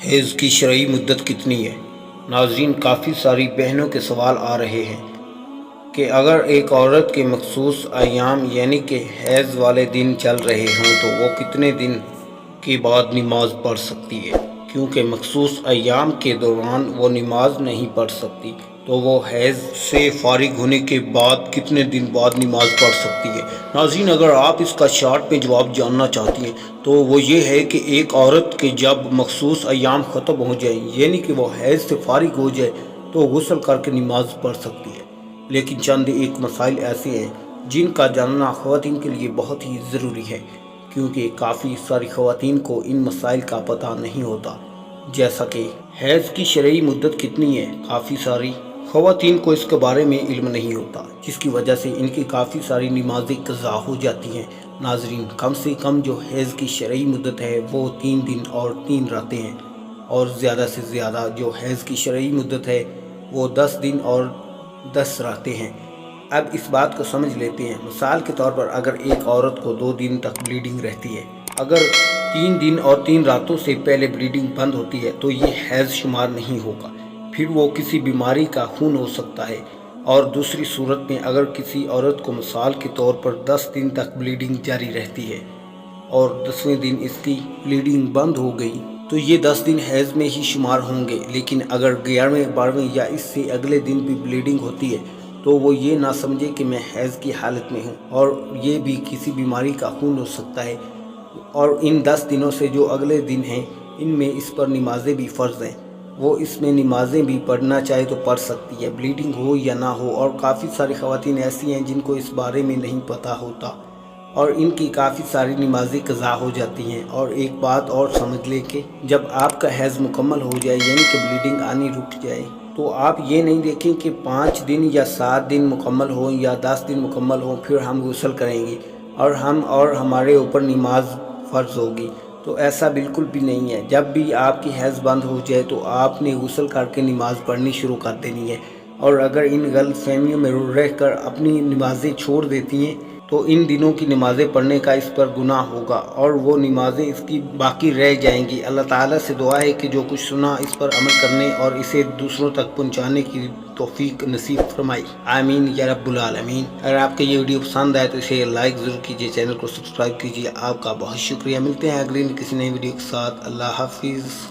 حیض کی شرعی مدت کتنی ہے؟ ناظرین، کافی ساری بہنوں کے سوال آ رہے ہیں کہ اگر ایک عورت کے مخصوص ایام یعنی کہ حیض والے دن چل رہے ہوں تو وہ کتنے دن کے بعد نماز پڑھ سکتی ہے؟ کیونکہ مخصوص ایام کے دوران وہ نماز نہیں پڑھ سکتی تو وہ حیض سے فارغ ہونے کے بعد کتنے دن بعد نماز پڑھ سکتی ہے؟ ناظرین، اگر آپ اس کا شارٹ میں جواب جاننا چاہتی ہیں تو وہ یہ ہے کہ ایک عورت کے جب مخصوص ایام ختم ہو جائیں یعنی کہ وہ حیض سے فارغ ہو جائے تو غسل کر کے نماز پڑھ سکتی ہے، لیکن چند ایک مسائل ایسے ہیں جن کا جاننا خواتین کے لیے بہت ہی ضروری ہے، کیونکہ کافی ساری خواتین کو ان مسائل کا پتہ نہیں ہوتا، جیسا کہ حیض کی شرعی مدت کتنی ہے۔ کافی ساری خواتین کو اس کے بارے میں علم نہیں ہوتا، جس کی وجہ سے ان کی کافی ساری نمازیں قضا ہو جاتی ہیں۔ ناظرین، کم سے کم جو حیض کی شرعی مدت ہے وہ 3 دن اور 3 راتیں ہیں، اور زیادہ سے زیادہ جو حیض کی شرعی مدت ہے وہ 10 دن اور 10 راتیں ہیں۔ اب اس بات کو سمجھ لیتے ہیں۔ مثال کے طور پر اگر ایک عورت کو 2 دن تک بلیڈنگ رہتی ہے، اگر 3 دن اور 3 راتوں سے پہلے بلیڈنگ بند ہوتی ہے تو یہ حیض شمار نہیں ہوگا، پھر وہ کسی بیماری کا خون ہو سکتا ہے۔ اور دوسری صورت میں اگر کسی عورت کو مثال کے طور پر 10 دن تک بلیڈنگ جاری رہتی ہے اور 10ویں دن اس کی بلیڈنگ بند ہو گئی تو یہ 10 دن حیض میں ہی شمار ہوں گے، لیکن اگر 11ویں 12ویں یا اس سے اگلے دن بھی بلیڈنگ ہوتی ہے تو وہ یہ نہ سمجھے کہ میں حیض کی حالت میں ہوں، اور یہ بھی کسی بیماری کا خون ہو سکتا ہے، اور ان 10 دنوں سے جو اگلے دن ہیں ان میں اس پر نمازیں بھی فرض ہیں، وہ اس میں نمازیں بھی پڑھنا چاہے تو پڑھ سکتی ہے، بلیڈنگ ہو یا نہ ہو۔ اور کافی ساری خواتین ایسی ہیں جن کو اس بارے میں نہیں پتہ ہوتا اور ان کی کافی ساری نمازیں قضا ہو جاتی ہیں۔ اور ایک بات اور سمجھ لیں کہ جب آپ کا حیض مکمل ہو جائے یعنی کہ بلیڈنگ آنی رک جائے تو آپ یہ نہیں دیکھیں کہ 5 دن یا 7 دن مکمل ہوں یا 10 دن مکمل ہوں پھر ہم غسل کریں گے اور ہمارے اوپر نماز فرض ہوگی، تو ایسا بالکل بھی نہیں ہے۔ جب بھی آپ کی حیض بند ہو جائے تو آپ نے غسل کر کے نماز پڑھنی شروع کر دینی ہے، اور اگر ان غلط فہمیوں میں رہ کر اپنی نمازیں چھوڑ دیتی ہیں تو ان دنوں کی نمازیں پڑھنے کا اس پر گناہ ہوگا اور وہ نمازیں اس کی باقی رہ جائیں گی۔ اللہ تعالیٰ سے دعا ہے کہ جو کچھ سنا اس پر عمل کرنے اور اسے دوسروں تک پہنچانے کی توفیق نصیب فرمائی، آمین یا رب العالمین۔ اگر آپ کو یہ ویڈیو پسند آئے تو اسے لائک ضرور کیجیے، چینل کو سبسکرائب کیجیے۔ آپ کا بہت شکریہ۔ ملتے ہیں اگلی کسی نئی ویڈیو کے ساتھ۔ اللہ حافظ۔